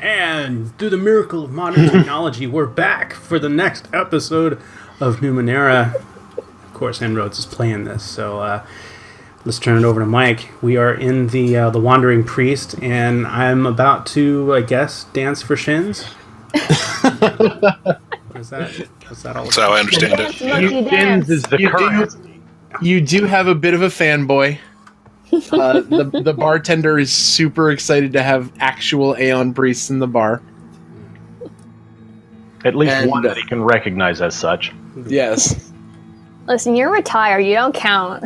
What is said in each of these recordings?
And through the miracle of modern technology, we're back for the next episode of Numenera. Of course, InnRoads is playing this, so let's turn it over to Mike. We are in the Wandering Priest, and I'm about to, I guess, dance for shins. What's that all about? That's how I understand it. Shins is the current. You do have a bit of a fanboy. The bartender is super excited to have actual Aeon priests in the bar. At least one that he can recognize as such. Yes. Listen, you're retired. You don't count.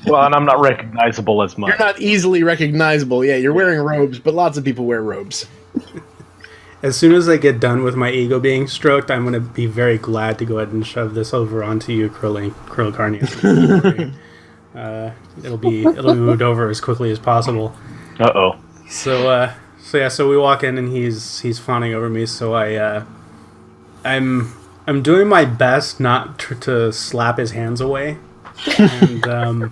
Well, and I'm not recognizable as much. You're not easily recognizable. Yeah, you're wearing robes, but lots of people wear robes. As soon as I get done with my ego being stroked, I'm going to be very glad to go ahead and shove this over onto you, Krill Carnius. It'll be moved over as quickly as possible. Uh-oh. So we walk in and he's fawning over me. So I'm doing my best not to slap his hands away, and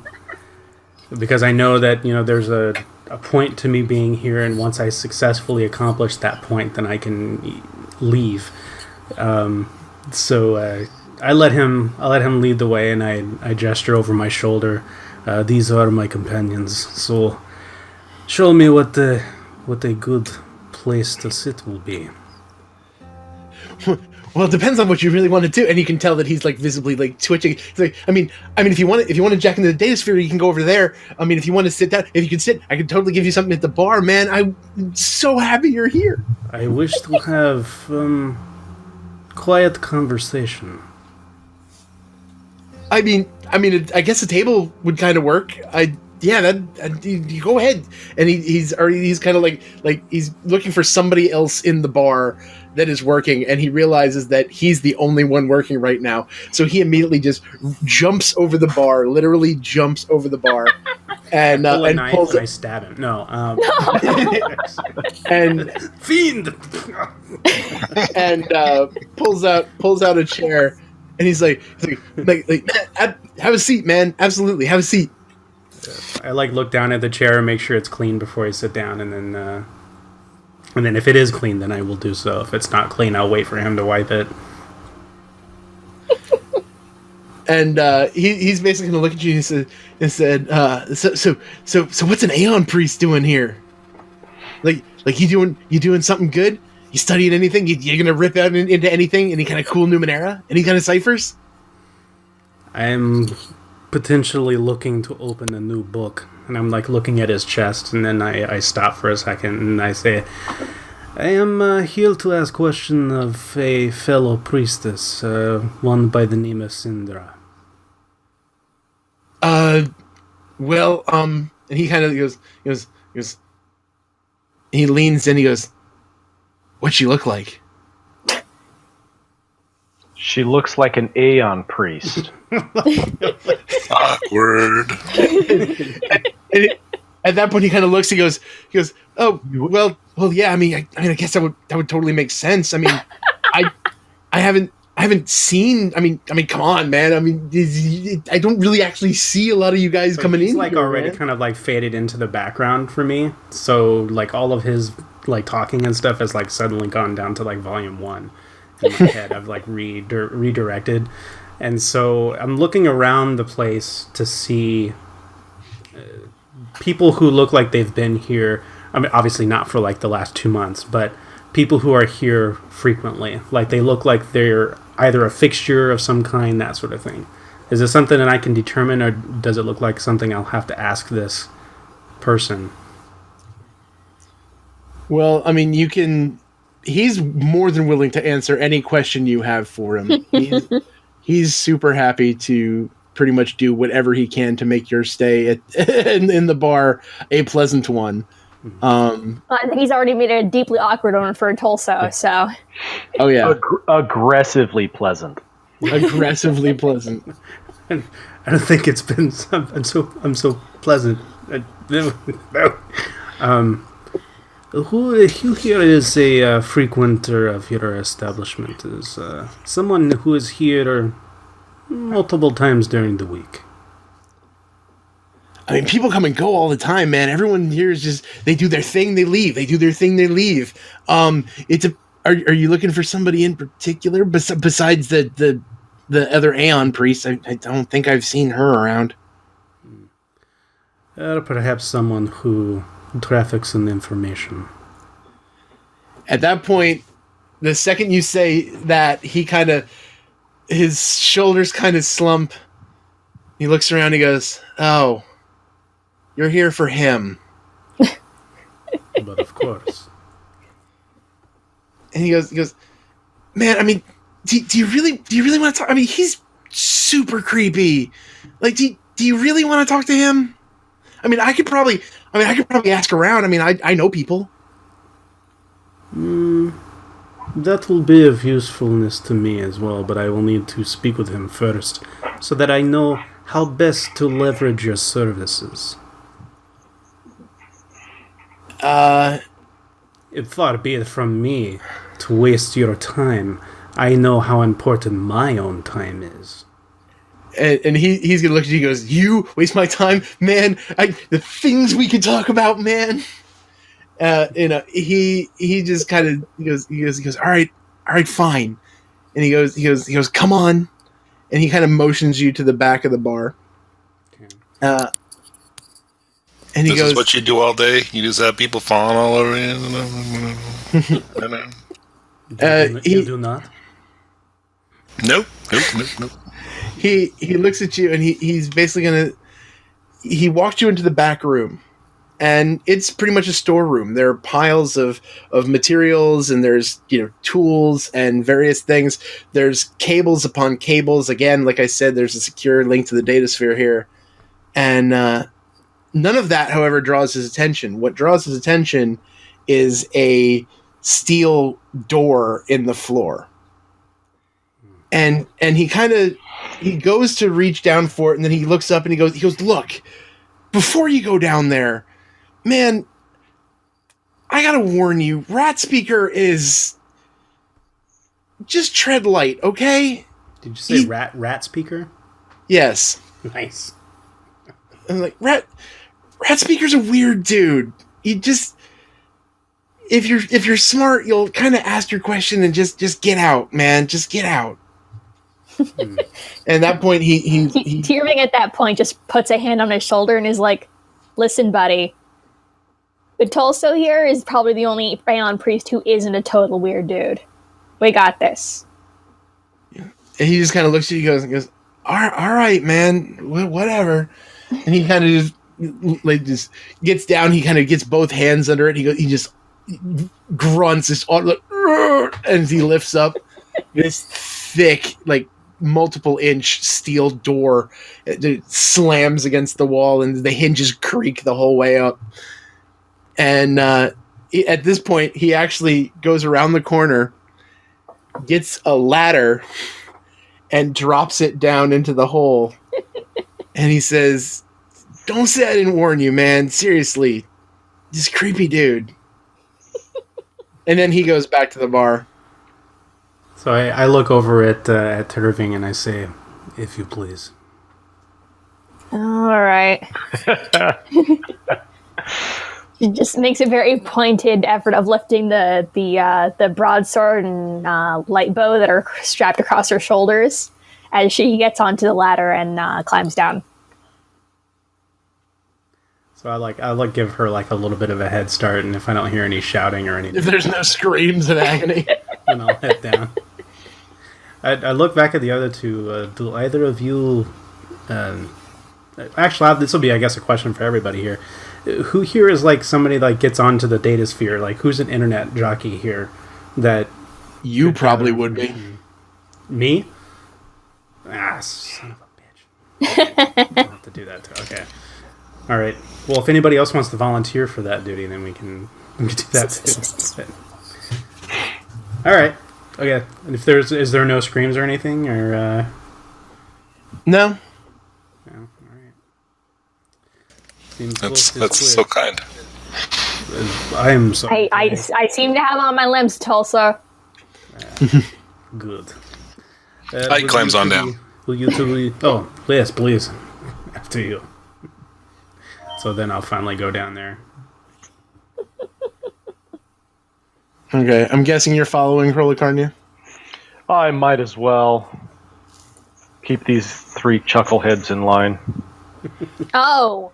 because I know that there's a point to me being here, and once I successfully accomplish that point, then I can leave. So I let him lead the way, and I gesture over my shoulder. These are my companions. So show me what a good place to sit will be. Well, it depends on what you really want to do, and you can tell that he's visibly twitching. He's like, I mean, if you want to jack into the data sphere, you can go over there. I mean, if you want to sit down, if you can sit, I can totally give you something at the bar, man. I'm so happy you're here. I wish to have quiet conversation. I mean, I guess a table would kind of work. You go ahead. And he's kind of like he's looking for somebody else in the bar that is working, and he realizes that he's the only one working right now. So he immediately just jumps over the bar, literally jumps over the bar, and pulls. I stab him. No. And fiend. And pulls out a chair, and he's like, have a seat, man. Absolutely, have a seat. I look down at the chair and make sure it's clean before I sit down, and then if it is clean, then I will do so. If it's not clean, I'll wait for him to wipe it. And he's basically gonna look at you and said, so what's an Aeon priest doing here? Like you doing something good? You studying anything? You gonna rip out into anything? Any kind of cool Numenera? Any kind of ciphers? I'm potentially looking to open a new book, and I'm looking at his chest, and then I stop for a second and I say, I am here to ask question of a fellow priestess, one by the name of Syndra. And he kind of goes, he leans in, he goes, what'd she look like? She looks like an Aeon priest. Awkward. At that point, he kind of looks. He goes. Oh, well, yeah. I mean, I guess that would totally make sense. I mean, I haven't seen. I mean, come on, man. I mean, I don't really actually see a lot of you guys coming in. He's already kind of faded into the background for me. So all of his talking and stuff has suddenly gone down to volume 1 in my head. I've redirected. And so I'm looking around the place to see people who look like they've been here. I mean, obviously not for the last 2 months, but people who are here frequently. They look like they're either a fixture of some kind, that sort of thing. Is this something that I can determine, or does it look like something I'll have to ask this person? Well, I mean, you can. He's more than willing to answer any question you have for him. He's super happy to pretty much do whatever he can to make your stay in the bar a pleasant one. He's already made it a deeply awkward one for Tulsa, so. Oh yeah, aggressively pleasant. Aggressively pleasant. I don't think it's been. I'm so pleasant. Who here is a frequenter of your establishment? Is someone who is here multiple times during the week? I mean, people come and go all the time, man. Everyone here is just, they do their thing, they leave. They do their thing, they leave. Are you looking for somebody in particular besides the other Aeon priest? I don't think I've seen her around. Perhaps someone who traffics in information. At that point, the second you say that, his shoulders kind of slump. He looks around, he goes, "Oh, you're here for him." But of course. And he goes, "Man, I mean, do you really want to talk? I mean, he's super creepy. Like, do you really want to talk to him? I mean, I could probably ask around. I mean, I know people." That will be of usefulness to me as well, but I will need to speak with him first, so that I know how best to leverage your services. If far be it from me to waste your time, I know how important my own time is. And he's gonna look at you. He goes, "You waste my time, man. The things we could talk about, man." He just kind of he goes, "All right, fine." And he goes, "Come on," and he kind of motions you to the back of the bar. And he this goes, is what you do all day? You just have people falling all over you? You do not? Nope. He looks at you, and he's basically he walks you into the back room, and it's pretty much a storeroom. There are piles of materials, and there's tools and various things. There's cables upon cables. Again, like I said, there's a secure link to the data sphere here, and none of that, however, draws his attention. What draws his attention is a steel door in the floor. And he goes to reach down for it, and then he looks up and he goes, "Look, before you go down there, man, I gotta warn you, Ratspeaker is just tread light, okay?" Did you say Ratspeaker? Yes. Nice. I'm like, Ratspeaker's a weird dude. You just, if you're smart, you'll kind of ask your question and just get out, man. Just get out. And at that point, he Tyrving at that point just puts a hand on his shoulder and is like, "Listen, buddy. The Tulso here is probably the only Aeon priest who isn't a total weird dude. We got this." And he just kind of looks at you and goes, all right, man, whatever. And he kind of just gets down. He kind of gets both hands under it. He just grunts, and he lifts up this thick, like multiple inch steel door. It slams against the wall, and the hinges creak the whole way up. And at this point, he actually goes around the corner, gets a ladder, and drops it down into the hole. And he says, "Don't say I didn't warn you, man. Seriously. This creepy dude." And then he goes back to the bar. So I look over at Tyrving and I say, "If you please." All right. She just makes a very pointed effort of lifting the broadsword and light bow that are strapped across her shoulders as she gets onto the ladder and climbs down. So I give her like a little bit of a head start, and if I don't hear any shouting or anything, If there's no screams of agony. then I'll head down. I look back at the other two. Do either of you? Actually, this will be, I guess, a question for everybody here. Who here is like somebody that gets onto the data sphere? Like, who's an internet jockey here? That You probably would be. me? Ah, son of a bitch! I'll have to do that too. Okay. All right. Well, if anybody else wants to volunteer for that duty, then we can do that too. All right. Okay. And if is there no screams or anything, or No. no? All right. Seems That's so kind. I am so. I seem to have on my limbs, Tulsa. Good. Ike climbs on down. Will you two? Oh, yes, please. After you. So then I'll finally go down there. Okay, I'm guessing you're following Prolicarnia? I might as well keep these 3 chuckleheads in line. Oh,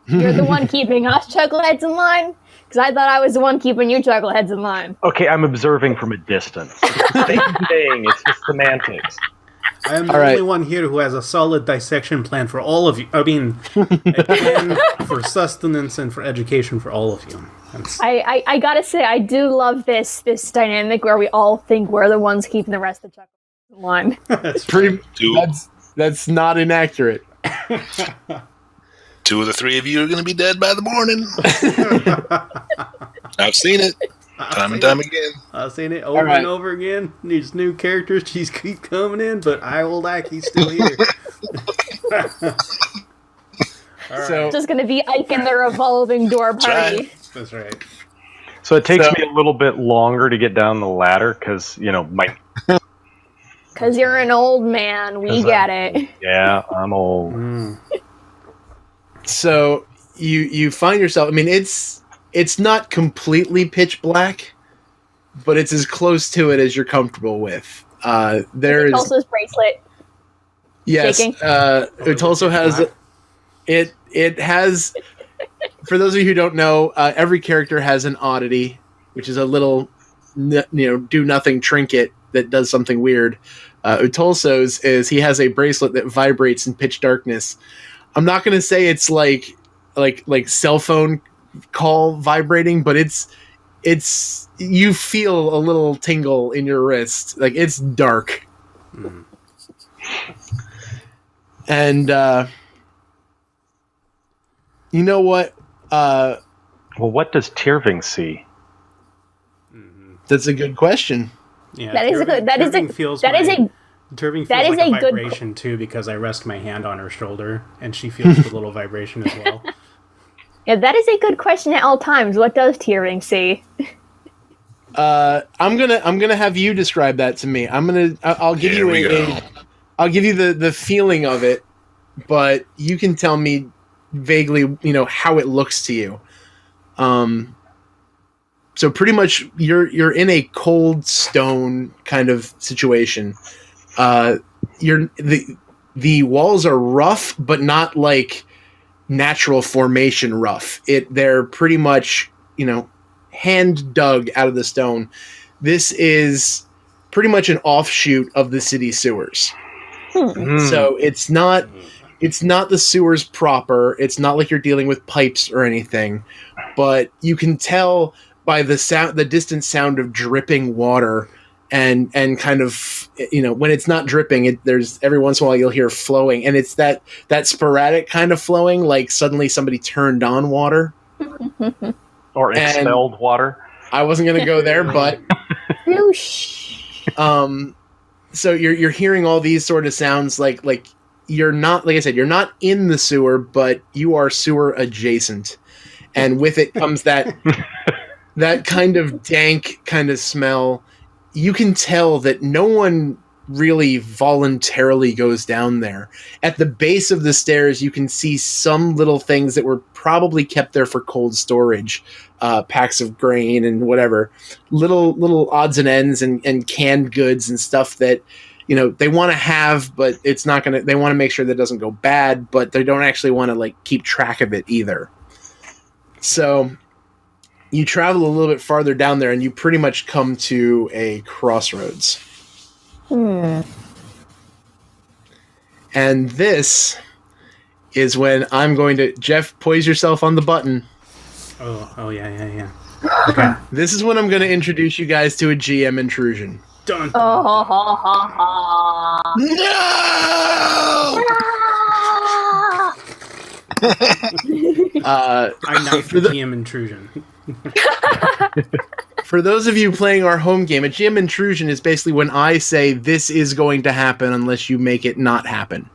you're the one keeping us chuckleheads in line? Because I thought I was the one keeping you chuckleheads in line. Okay, I'm observing from a distance. Same thing. It's just semantics. I am the only one here who has a solid dissection plan for all of you. I mean, a plan for sustenance and for education for all of you. I gotta say, I do love this dynamic where we all think we're the ones keeping the rest of the chuckleheads in line. That's pretty. That's not inaccurate. 2 of the 3 of you are going to be dead by the morning. I've seen it. Time and time again. I've seen it over and over again. These new characters just keep coming in, but I will like he's still here. So just going to be Ike in the revolving door party. That's right. So it takes me a little bit longer to get down the ladder because, my... Because you're an old man. We get it. Yeah, I'm old. So you find yourself... I mean, it's not completely pitch black, but it's as close to it as you're comfortable with. There is Tulsa's bracelet. Yes, it also has it has. For those of you who don't know, every character has an oddity, which is a little do nothing trinket that does something weird. Utolso's is he has a bracelet that vibrates in pitch darkness. I'm not going to say it's like cell phone call vibrating, but it's you feel a little tingle in your wrist. Like it's dark. And you know what? Well, what does Tirving see? That's a good question. Yeah, that is a good vibration too, because I rest my hand on her shoulder and she feels the little vibration as well. Yeah, that is a good question at all times. What does Tirving see? I'm gonna have you describe that to me. I'll give you the feeling of it, but you can tell me vaguely, how it looks to you. So pretty much you're in a cold stone kind of situation. The walls are rough, but not like natural formation rough. They're pretty much, hand dug out of the stone. This is pretty much an offshoot of the city sewers. So it's not the sewers proper. It's not like you're dealing with pipes or anything, but you can tell by the distant sound of dripping water and kind of, when it's not dripping, there's every once in a while you'll hear flowing, and it's that sporadic kind of flowing, like suddenly somebody turned on water. Or expelled water. I wasn't going to go there, but so you're hearing all these sort of sounds like you're not, like I said, you're not in the sewer, but you are sewer adjacent. And with it comes that kind of dank kind of smell. You can tell that no one really voluntarily goes down there. At the base of the stairs, you can see some little things that were probably kept there for cold storage, packs of grain and whatever, little odds and ends and canned goods and stuff that, they want to have, but it's not going to, they want to make sure that it doesn't go bad, but they don't actually want to keep track of it either. So you travel a little bit farther down there and you pretty much come to a crossroads. And this is when I'm going to... Jeff, poise yourself on the button. Oh, yeah. Okay. This is when I'm going to introduce you guys to a GM intrusion. Dun, dun, No! I knifed the GM intrusion. For those of you playing our home game, a GM intrusion is basically when I say this is going to happen unless you make it not happen.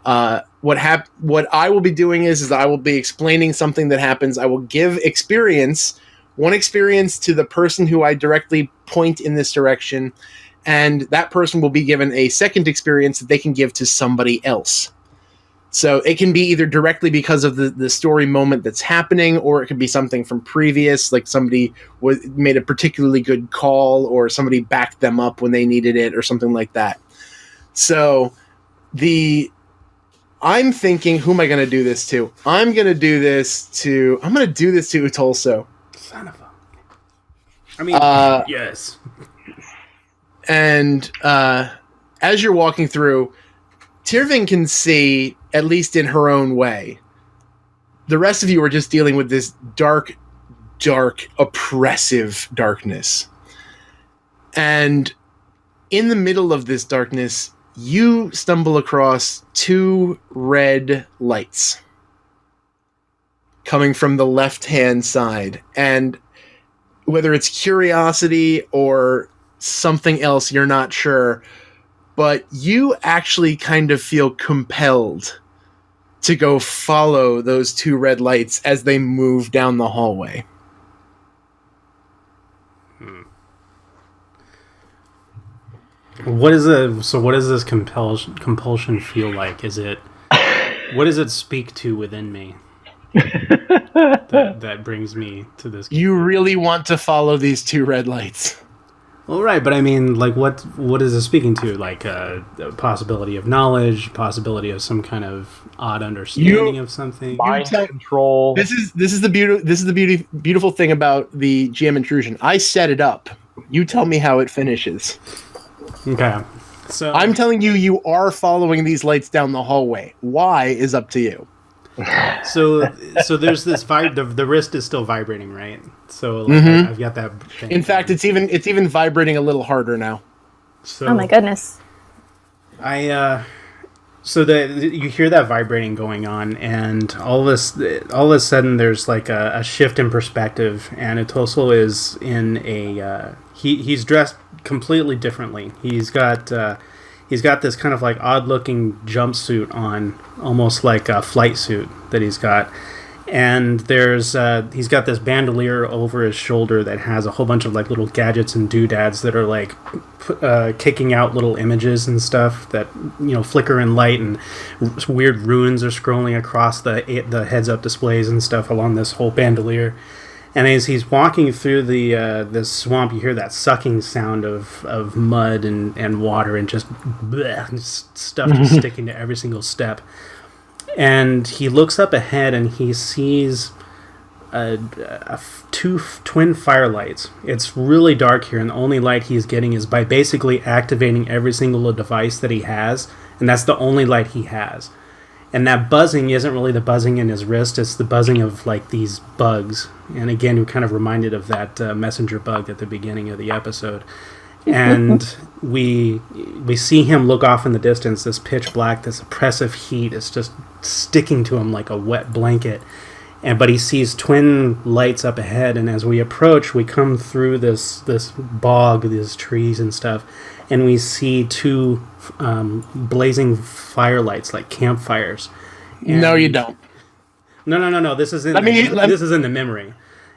What I will be doing is I will be explaining something that happens. I will give one experience to the person who I directly point in this direction, and that person will be given a second experience that they can give to somebody else. So it can be either directly because of the story moment that's happening, or it could be something from previous, like somebody made a particularly good call, or somebody backed them up when they needed it, or something like that. So I'm thinking, who am I going to do this to? I'm going to do this to Utolso. Son of a... I mean, yes. And as you're walking through, Tirvin can see, at least in her own way. The rest of you are just dealing with this dark, oppressive darkness. And in the middle of this darkness, you stumble across 2 red lights coming from the left-hand side. And whether it's curiosity or something else, you're not sure, but you actually kind of feel compelled to go follow those 2 red lights as they move down the hallway. What does this compulsion feel like? What does it speak to within me that brings me to this? You really want to follow these 2 red lights. Well, right, but I mean, like, what is it speaking to? Like, a possibility of knowledge, possibility of some kind of odd understanding of something. Mind control. This is the beautiful thing about the GM intrusion. I set it up. You tell me how it finishes. Okay, so I'm telling you are following these lights down the hallway. Why is up to you. So there's this the wrist is still vibrating, right? So like, I've got that thing. In fact, it's even vibrating a little harder now. So Oh my goodness. So you hear that vibrating going on, and all of a sudden there's like a shift in perspective, and Itoso is in a he's dressed completely differently. He's got this kind of like odd looking jumpsuit on, almost like a flight suit that he's got. And he's got this bandolier over his shoulder that has a whole bunch of like little gadgets and doodads that are like kicking out little images and stuff that, you know, flicker in light, and weird runes are scrolling across the heads-up displays and stuff along this whole bandolier. And as he's walking through the swamp, you hear that sucking sound of mud and water and just bleh, stuff just sticking to every single step. And he looks up ahead and he sees 2 twin firelights. It's really dark here, and the only light he's getting is by basically activating every single device that he has, and that's the only light he has. And that buzzing isn't really the buzzing in his wrist, it's the buzzing of like these bugs. And again, we're kind of reminded of that messenger bug at the beginning of the episode. And we see him look off in the distance, this pitch black, this oppressive heat is just sticking to him like a wet blanket. But he sees twin lights up ahead, and as we approach, we come through this bog, these trees and stuff, and we see 2 blazing firelights, like campfires. And no, you don't. No. This is in this is in the memory.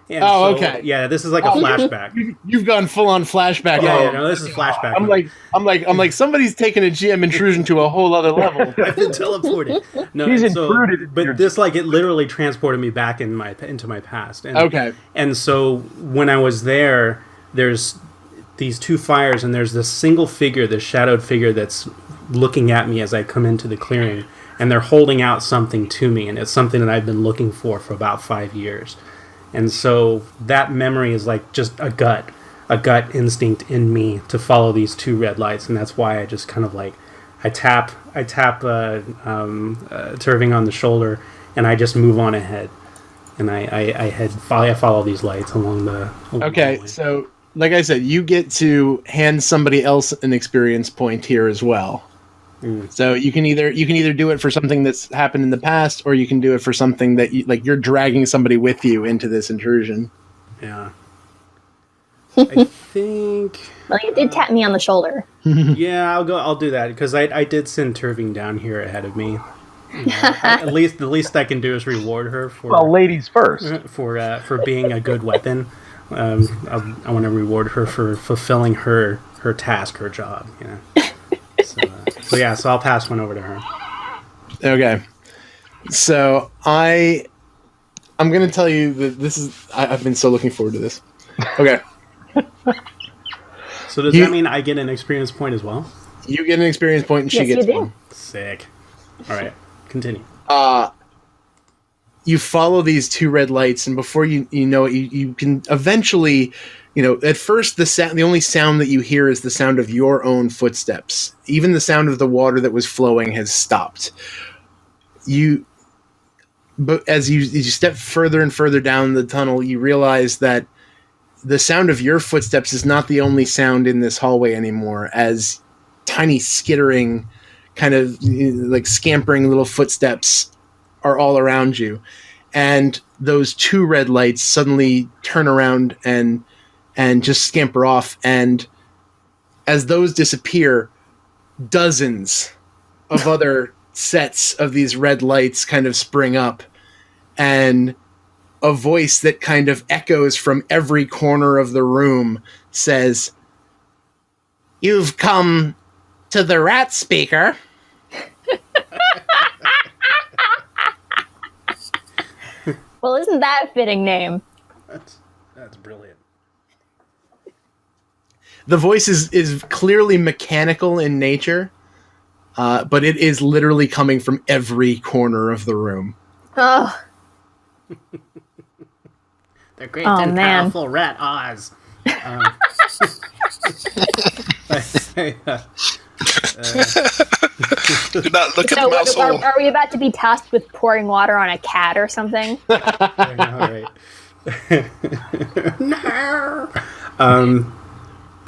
And okay. Yeah, this is like a flashback. You've gone full on flashback. Yeah, no, this is flashback. I'm like somebody's taken a GM intrusion to a whole other level. I've been teleported. No, He's intruded. But this, like, it literally transported me back into my past. And, Okay. And so when I was there, there's these 2 fires, and there's this single figure, this shadowed figure that's looking at me as I come into the clearing, and they're holding out something to me, and it's something that I've been looking for about 5 years. And so that memory is like just a gut instinct in me to follow these 2 red lights, and that's why I just kind of like I tap Turving on the shoulder, and I just move on ahead, and I follow these lights along the Okay, way. so like I said, you get to hand somebody else an experience point here as well. So you can either do it for something that's happened in the past, or you can do it for something that you're dragging somebody with you into this intrusion. Yeah. I think. Well, you did tap me on the shoulder. Yeah, I'll do that, because I did send Turving down here ahead of me. You know, the least I can do is reward her for. Well, ladies first. For being a good weapon. I want to reward her for fulfilling her task, her job. You know. So I'll pass one over to her. Okay. So I'm going to tell you that this is. I've been so looking forward to this. Okay. So does that mean I get an experience point as well? You get an experience point, and she Yes, gets you do. one. Sick. All right, continue. You follow these two red lights, and before you know it, you can eventually, at first the only sound that you hear is the sound of your own footsteps. Even the sound of the water that was flowing has stopped. But as you step further and further down the tunnel, you realize that the sound of your footsteps is not the only sound in this hallway anymore, as tiny skittering, kind of like scampering little footsteps are all around you. And those two red lights suddenly turn around and just scamper off. And as those disappear, dozens of other sets of these red lights kind of spring up. And a voice that kind of echoes from every corner of the room says, "You've come to the Ratspeaker." Well, isn't that a fitting name? That's brilliant. The voice is clearly mechanical in nature, but it is literally coming from every corner of the room. Oh, The great Oh, and man. powerful rat Oz. Do not look at so the mouse hole. are we about to be tasked with pouring water on a cat or something? I know, right? No.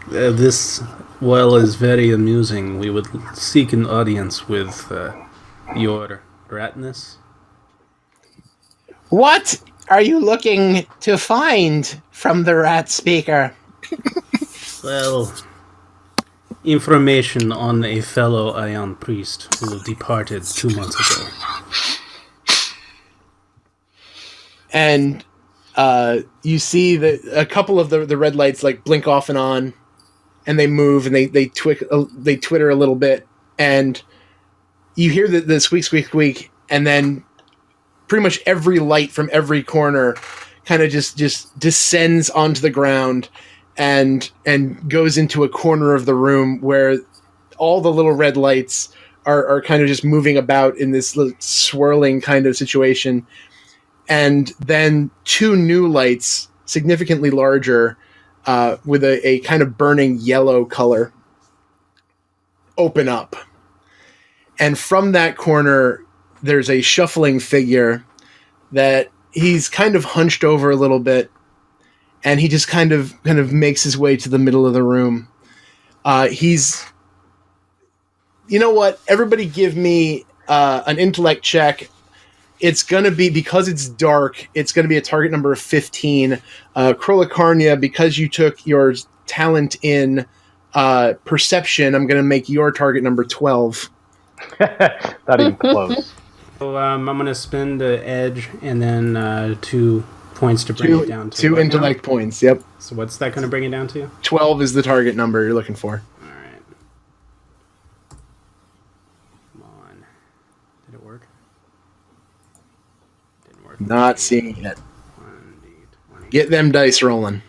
This, while is very amusing, we would seek an audience with your ratness. What are you looking to find from the Ratspeaker? Well, information on a fellow Ion priest who departed 2 months ago. And you see that a couple of the red lights like blink off and on, and they move and they twitter a little bit, and you hear the squeak squeak squeak, and then pretty much every light from every corner kind of just descends onto the ground and goes into a corner of the room where all the little red lights are kind of just moving about in this little swirling kind of situation. And then two new lights, significantly larger, with a kind of burning yellow color, open up. And from that corner, there's a shuffling figure that he's kind of hunched over a little bit, and he just kind of makes his way to the middle of the room. He's... You know what? Everybody give me an intellect check. It's going to be, because it's dark, it's going to be a target number of 15. Krolikarnia, because you took your talent in perception, I'm going to make your target number 12. Not even close. So I'm going to spend the edge and then 2 points to bring it down to... Two what intellect now? points, yep. So what's that going to bring it down to? 12 is the target number you're looking for. All right. Come on. Did it work? Didn't work. Not seeing it yet. 1d20. Get them dice rolling.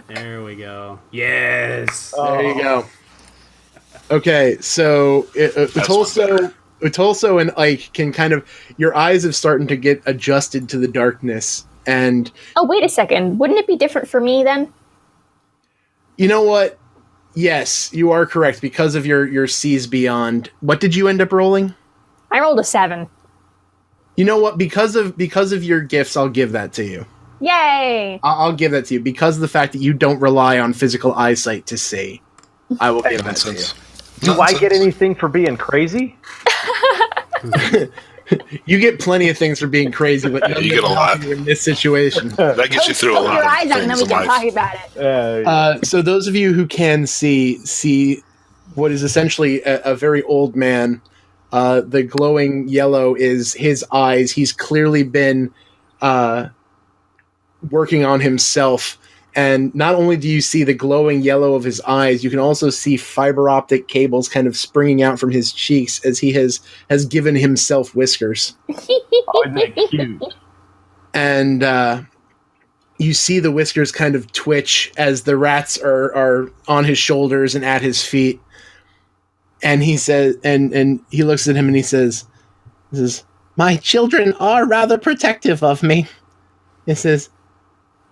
There we go. Yes. There you go. Okay, so Utolso and Ike can kind of... Your eyes have started to get adjusted to the darkness, and... Oh, wait a second. Wouldn't it be different for me then? You know what? Yes, you are correct, because of your seas beyond. What did you end up rolling? I rolled a 7. You know what? Because of your gifts, I'll give that to you. Yay! I'll give that to you because of the fact that you don't rely on physical eyesight to see. I will give that to you. Nonsense. Do I get anything for being crazy? You get plenty of things for being crazy, but none you get a that lot. help you in this situation. That gets you through a Open lot your of eyes out and then things we in can life. talk about it. So those of you who can see what is essentially a very old man. The glowing yellow is his eyes. He's clearly been working on himself, And not only do you see the glowing yellow of his eyes, you can also see fiber optic cables kind of springing out from his cheeks as he has given himself whiskers. Oh, isn't it cute? And you see the whiskers kind of twitch as the rats are on his shoulders and at his feet. And he says, and he looks at him and he says, "My children are rather protective of me." He says,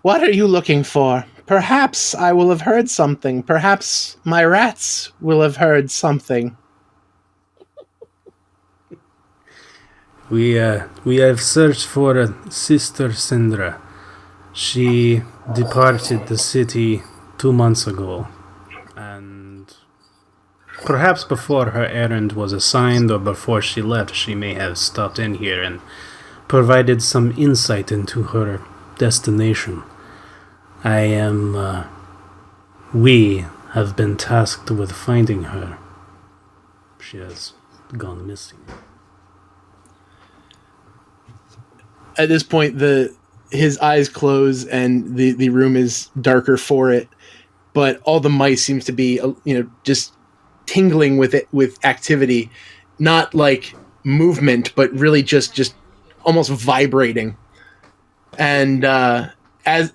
"What are you looking for? Perhaps I will have heard something. Perhaps my rats will have heard something." We have searched for Sister Sindra. She departed the city 2 months ago, and perhaps before her errand was assigned or before she left, she may have stopped in here and provided some insight into her destination. We have been tasked with finding her. She has gone missing. At this point, his eyes close and the room is darker for it, but all the mice seems to be just tingling with activity, not like movement, but really just almost vibrating. And as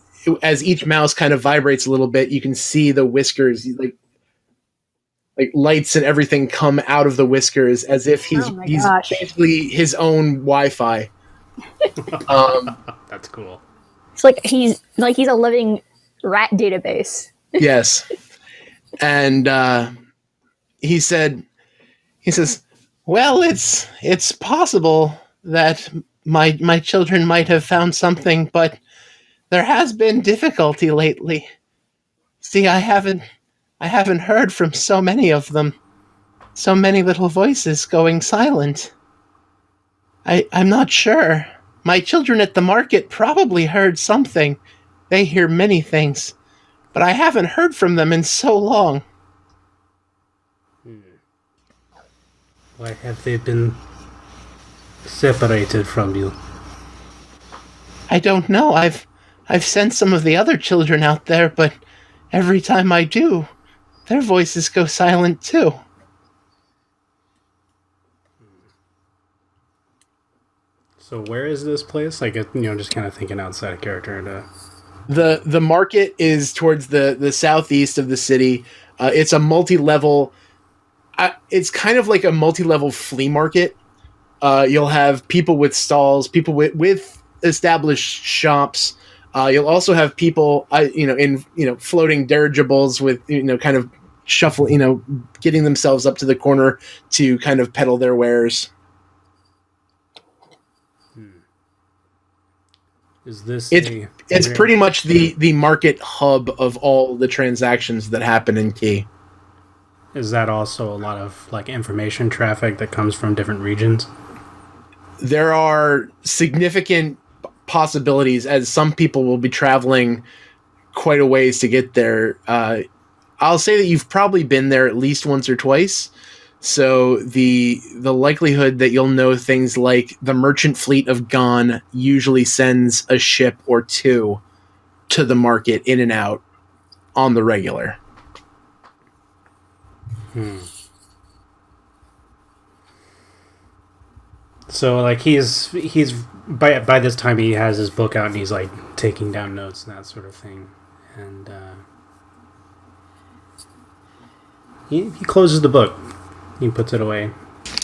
each mouse kind of vibrates a little bit, you can see the whiskers like lights and everything come out of the whiskers as if he's basically his own Wi-Fi. That's cool. It's like he's a living rat database. Yes. And he says, "Well, it's possible that my children might have found something, but there has been difficulty lately. See, I haven't heard from so many of them. So many little voices going silent. I'm not sure. My children at the market probably heard something. They hear many things, but I haven't heard from them in so long." Why have they been separated from you? I don't know. I've sent some of the other children out there, but every time I do, their voices go silent too. So where is this place? Like, just kind of thinking outside of character. The market is towards the southeast of the city. It's a multi-level. It's kind of like a multi-level flea market. You'll have people with stalls, people with established shops. You'll also have people, in floating dirigibles with kind of shuffle, getting themselves up to the corner to kind of peddle their wares. Is this it's pretty much the market hub of all the transactions that happen in Key. Is that also a lot of like information traffic that comes from different regions? There are significant possibilities, as some people will be traveling quite a ways to get there. I'll say that you've probably been there at least once or twice. So the likelihood that you'll know things like the merchant fleet of Gon usually sends a ship or two to the market in and out on the regular. So like he's by this time he has his book out and he's like taking down notes and that sort of thing, and he closes the book. He puts it away.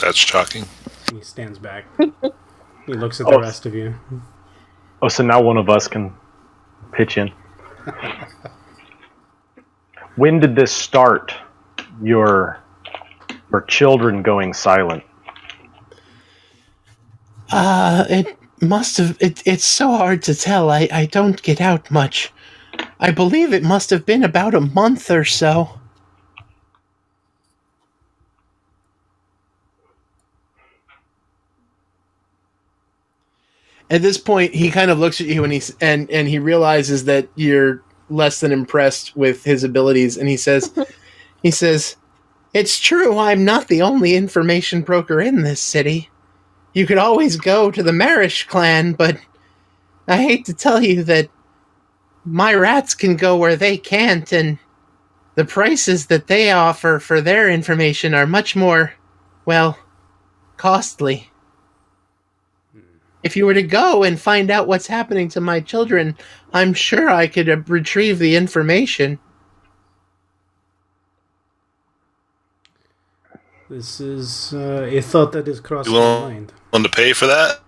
That's shocking. He stands back. He looks at the rest of you. Oh, so now one of us can pitch in. When did this start? Your children going silent? It must have. It's so hard to tell. I don't get out much. I believe it must have been about a month or so. At this point, he kind of looks at you and he realizes that you're less than impressed with his abilities, and he says, "It's true. I'm not the only information broker in this city. You could always go to the Marish clan, but I hate to tell you that my rats can go where they can't, and the prices that they offer for their information are much more, well, costly. If you were to go and find out what's happening to my children, I'm sure I could retrieve the information. This is a thought that is crossing You my want mind. to pay for that?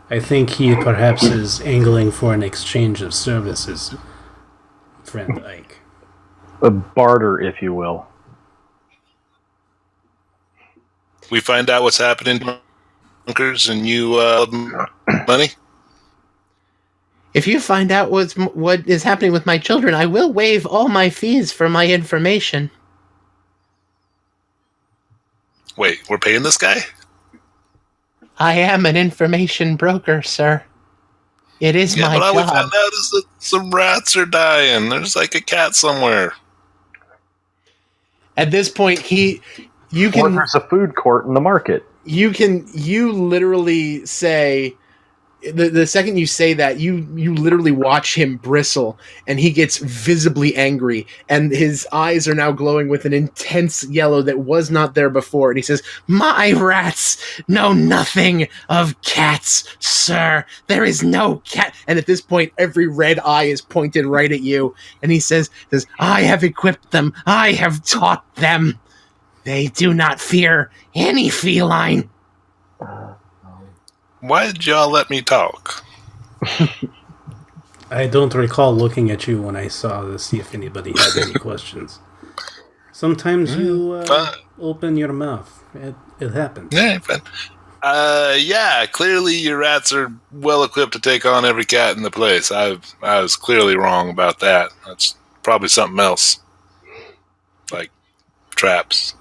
I think he perhaps is angling for an exchange of services, friend Ike. A barter, if you will. We find out what's happening to bunkers and you money? If you find out what is happening with my children, I will waive all my fees for my information. Wait, we're paying this guy? I am an information broker, sir. It is Yeah, my but all we job. found out is that some rats are dying. There's like a cat somewhere. At this point, you Or can there's a food court in the market. you literally say the second you say that, you literally watch him bristle, and he gets visibly angry, and his eyes are now glowing with an intense yellow that was not there before, and he says, "My rats know nothing of cats, sir. There is no cat." And at this point, every red eye is pointed right at you, and he says, "I have equipped them. I have taught them. They do not fear any feline." Why did y'all let me talk? I don't recall looking at you when I saw to see if anybody had any questions. Sometimes you open your mouth. It happens. Yeah, but, yeah, clearly your rats are well equipped to take on every cat in the place. I was clearly wrong about that. That's probably something else. Like traps.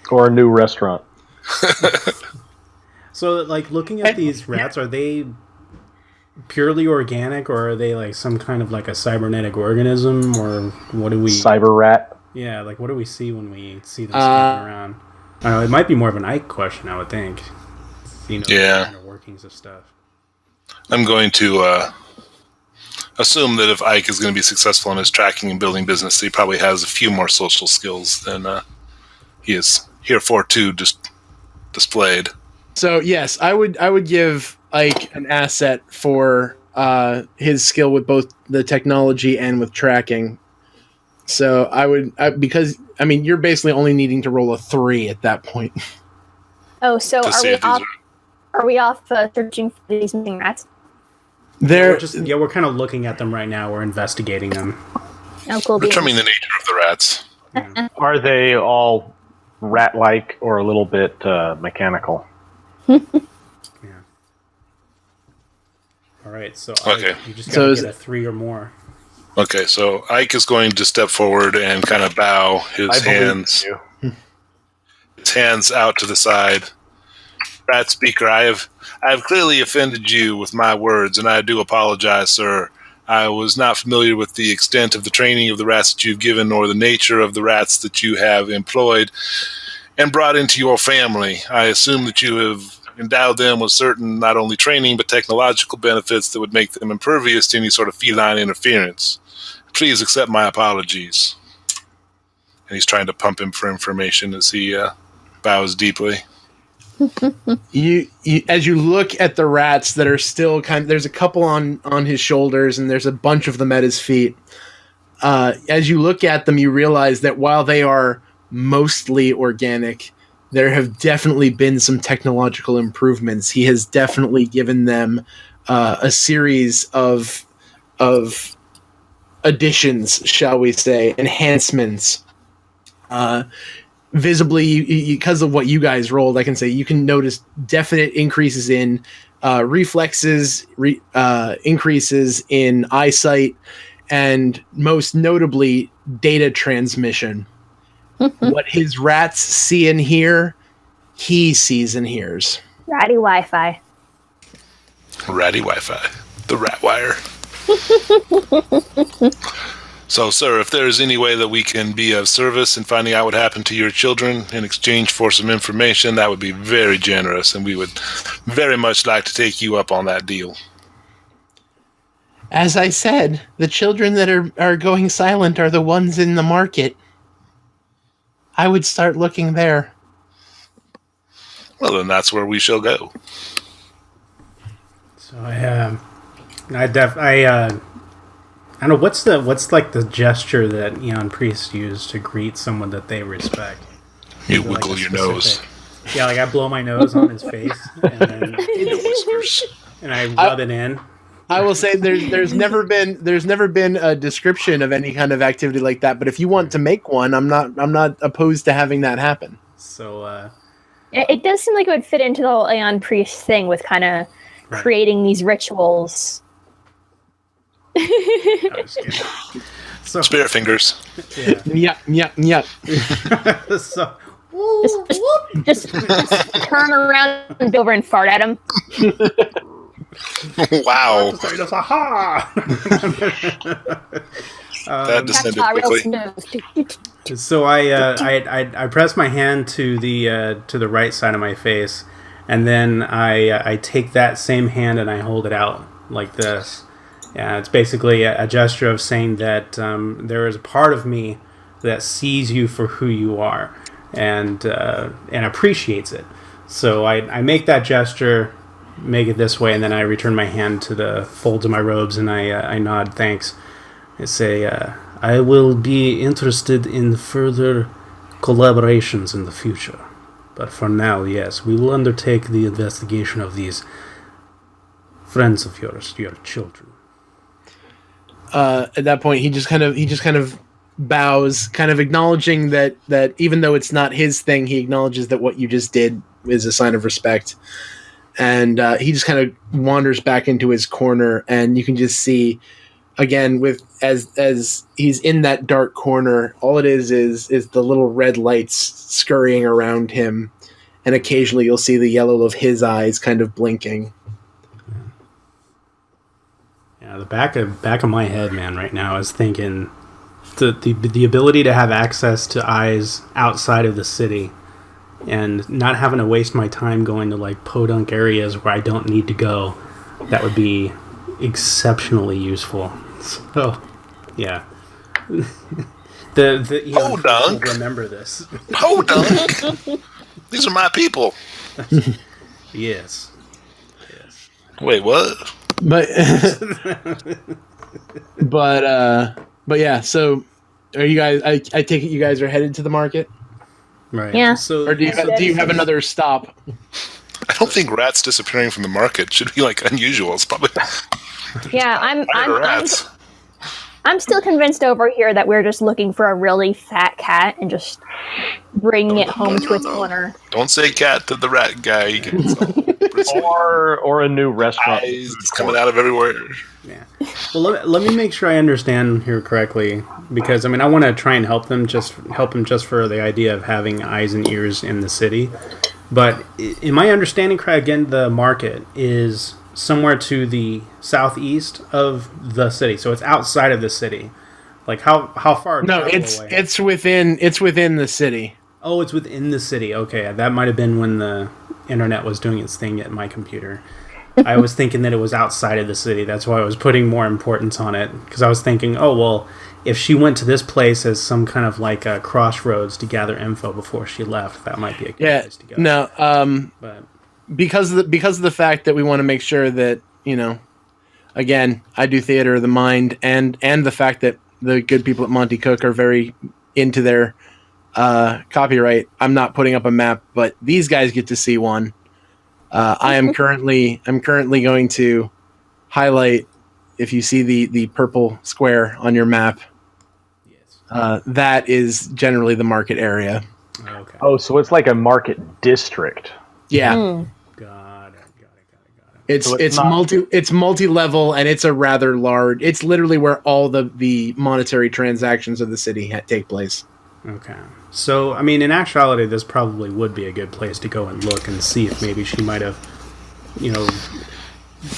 Or a new restaurant. So, like, looking at these rats, are they purely organic, or are they like some kind of like a cybernetic organism, or what do we? Cyber rat. Yeah, like what do we see when we see them sneaking around? I don't know. It might be more of an Ike question, I would think. You know, Yeah. the inner workings of stuff. I'm going to assume that if Ike is going to be successful in his tracking and building business, he probably has a few more social skills than he is heretofore just displayed. So yes, I would give Ike an asset for his skill with both the technology and with tracking. So because you're basically only needing to roll a 3 at that point. Oh, so To see if these are we off searching for these missing rats? They're We're kind of looking at them right now. We're investigating them. Oh, cool. Determining the nature of the rats. Are they all rat-like or a little bit mechanical? Yeah. All right. So Okay. you just So got is to get a 3 or more. Okay, so Ike is going to step forward and kind of bow his hands out to the side. Ratspeaker, I have clearly offended you with my words, and I do apologize, sir. I was not familiar with the extent of the training of the rats that you've given, or the nature of the rats that you have employed and brought into your family. I assume that you have endowed them with certain not only training but technological benefits that would make them impervious to any sort of feline interference. Please accept my apologies. And he's trying to pump him for information as he bows deeply. you as you look at the rats that are still there's a couple on his shoulders, and there's a bunch of them at his feet. As you look at them, you realize that while they are mostly organic, there have definitely been some technological improvements. He has definitely given them a series of additions, shall we say, enhancements. Visibly, because of what you guys rolled, I can say you can notice definite increases in reflexes, increases in eyesight, and most notably, data transmission. What his rats see and hear, he sees and hears. Ratty Wi-Fi. Ratty Wi-Fi. The rat wire. So, sir, if there's any way that we can be of service in finding out what happened to your children in exchange for some information, that would be very generous, and we would very much like to take you up on that deal. As I said, the children that are going silent are the ones in the market. I would start looking there. Well, then that's where we shall go. So I don't know what's like the gesture that Eon priests use to greet someone that they respect. You Is it, like, wiggle a your specific- nose. Yeah, like I blow my nose on his face and then Whiskers. and I rub it in. I will say there's never been a description of any kind of activity like that. But if you want to make one, I'm not opposed to having that happen. So It does seem like it would fit into the whole Aeon Priest thing with kind of Right. creating these rituals. I was kidding. So Spirit fingers. Yeah. so Just turn around and go over and fart at him. Wow. Just, aha! That descended That's real quickly. smooth. So I press my hand to the right side of my face, and then I take that same hand and I hold it out like this. Yeah, it's basically a gesture of saying that there is a part of me that sees you for who you are and appreciates it. So I make that gesture, make it this way, and then I return my hand to the folds of my robes and I nod thanks. I say, I will be interested in further collaborations in the future. But for now, yes, we will undertake the investigation of these friends of yours, your children. At that point, he just kind of bows, kind of acknowledging that even though it's not his thing, he acknowledges that what you just did is a sign of respect. And he just kind of wanders back into his corner, and you can just see, again, with as he's in that dark corner, all it is the little red lights scurrying around him, and occasionally you'll see the yellow of his eyes kind of blinking. Yeah, the back of my head, man, right now is thinking the ability to have access to eyes outside of the city and not having to waste my time going to like podunk areas where I don't need to go. That would be exceptionally useful. So, yeah. the Podunk? will remember this. Podunk. These are my people. Yes. Wait, what? But but yeah. So, are you guys? I take it you guys are headed to the market, Right. Yeah. So or do you have another stop? I don't think rats disappearing from the market should be like unusual. It's probably Yeah, rats. I'm still convinced over here that we're just looking for a really fat cat and just bringing it home to its owner. Don't say cat to the rat guy. He gets all Or a new restaurant. eyes coming out of everywhere. Yeah. Well, let me make sure I understand here correctly, because I mean I want to try and help him just for the idea of having eyes and ears in the city. But in my understanding, Craig, again, the market is somewhere to the southeast of the city, so it's outside of the city. Like how far? No, travel it's away? it's within the city. Oh, it's within the city. Okay, that might have been when the internet was doing its thing at my computer. I was thinking that it was outside of the city. That's why I was putting more importance on it, because I was thinking, oh well, if she went to this place as some kind of like a crossroads to gather info before she left, that might be a good place to go. No, But because of the fact that we want to make sure that, again, I do theater of the mind, and the fact that the good people at Monty Cook are very into their copyright. I'm not putting up a map, but these guys get to see one. I'm currently going to highlight, if you see the purple square on your map, yes. that is generally the market area. Okay. Oh, so it's like a market district. Yeah. Got it. It's So it's it's multi-level, and it's a rather large. It's literally where all the monetary transactions of the city take place. Okay. So, I mean, in actuality, this probably would be a good place to go and look and see if maybe she might have,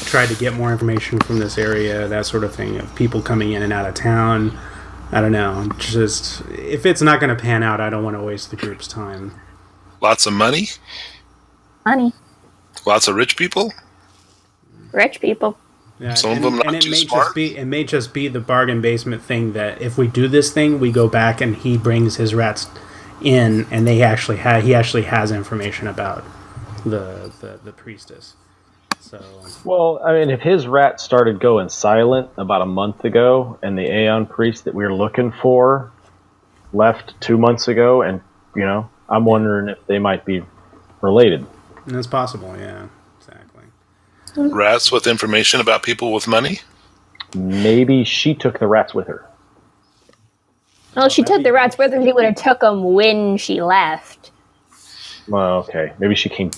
tried to get more information from this area, that sort of thing, of people coming in and out of town, I don't know. Just if it's not going to pan out, I don't want to waste the group's time. Lots of money? Money. Lots of rich people? Rich people. Yeah, Some of them not it too may smart? it may just be the bargain basement thing that if we do this thing, we go back and he brings his rats in, and he actually has information about the priestess. So Well, I mean, if his rat started going silent about a month ago, and the Aeon priest that we were looking for left 2 months ago, and I'm wondering if they might be related. and it's possible, yeah, exactly. Rats with information about people with money? Maybe she took the rats with her. Well, she took the rats with her. She would have took them when she left. Well, okay, maybe she came.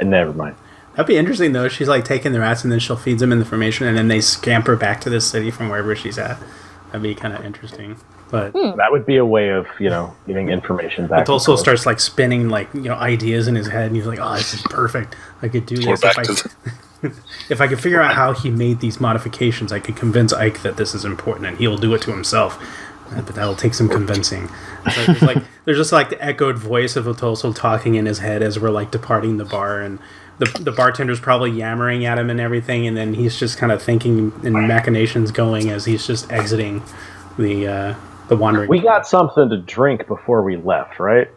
Never mind. That'd be interesting though. She's like taking the rats and then she'll feed them information, and then they scamper back to the city from wherever she's at. That'd be kind of interesting. But That would be a way of giving information back. it also starts like spinning like ideas in his head, and he's like, "Oh, this is perfect. I could do We're this back if to if I could figure out how he made these modifications. I could convince Ike that this is important, and he'll do it to himself. But that'll take some convincing." There's just like the echoed voice of Otolso talking in his head as we're like departing the bar, and the bartender's probably yammering at him and everything, and then he's just kind of thinking and machinations going as he's just exiting the wandering. We got something to drink before we left, right?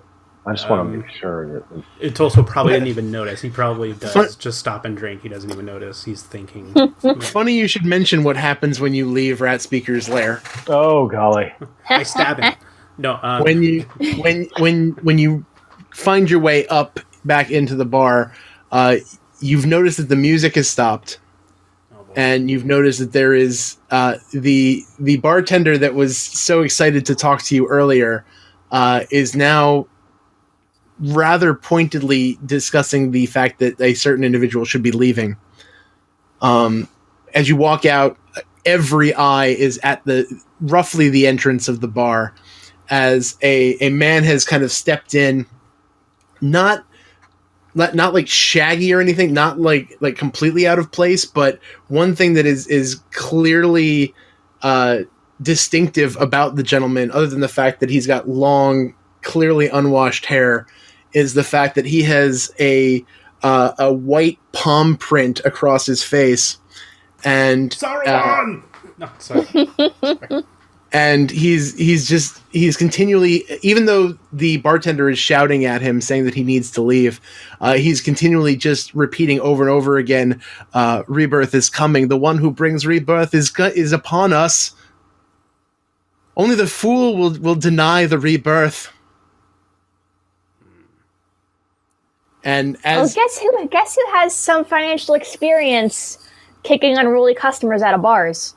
I just want to make sure that. Otolso probably didn't even notice. He probably does just stop and drink. He doesn't even notice. He's thinking. Funny you should mention what happens when you leave Ratspeaker's lair. Oh golly! I stab him. No, When you find your way up back into the bar, you've noticed that the music has stopped, and you've noticed that there is the bartender that was so excited to talk to you earlier is now rather pointedly discussing the fact that a certain individual should be leaving. As you walk out, every eye is at roughly the entrance of the bar, as a man has kind of stepped in, not like shaggy or anything, not like completely out of place, but one thing that is clearly distinctive about the gentleman, other than the fact that he's got long, clearly unwashed hair, is the fact that he has a white palm print across his face, and Sauron! No, sorry. and he's continually, even though the bartender is shouting at him saying that he needs to leave, he's continually just repeating over and over again, "Rebirth is coming. The one who brings rebirth is upon us. Only the fool will deny the rebirth." And as Guess who has some financial experience kicking unruly customers out of bars?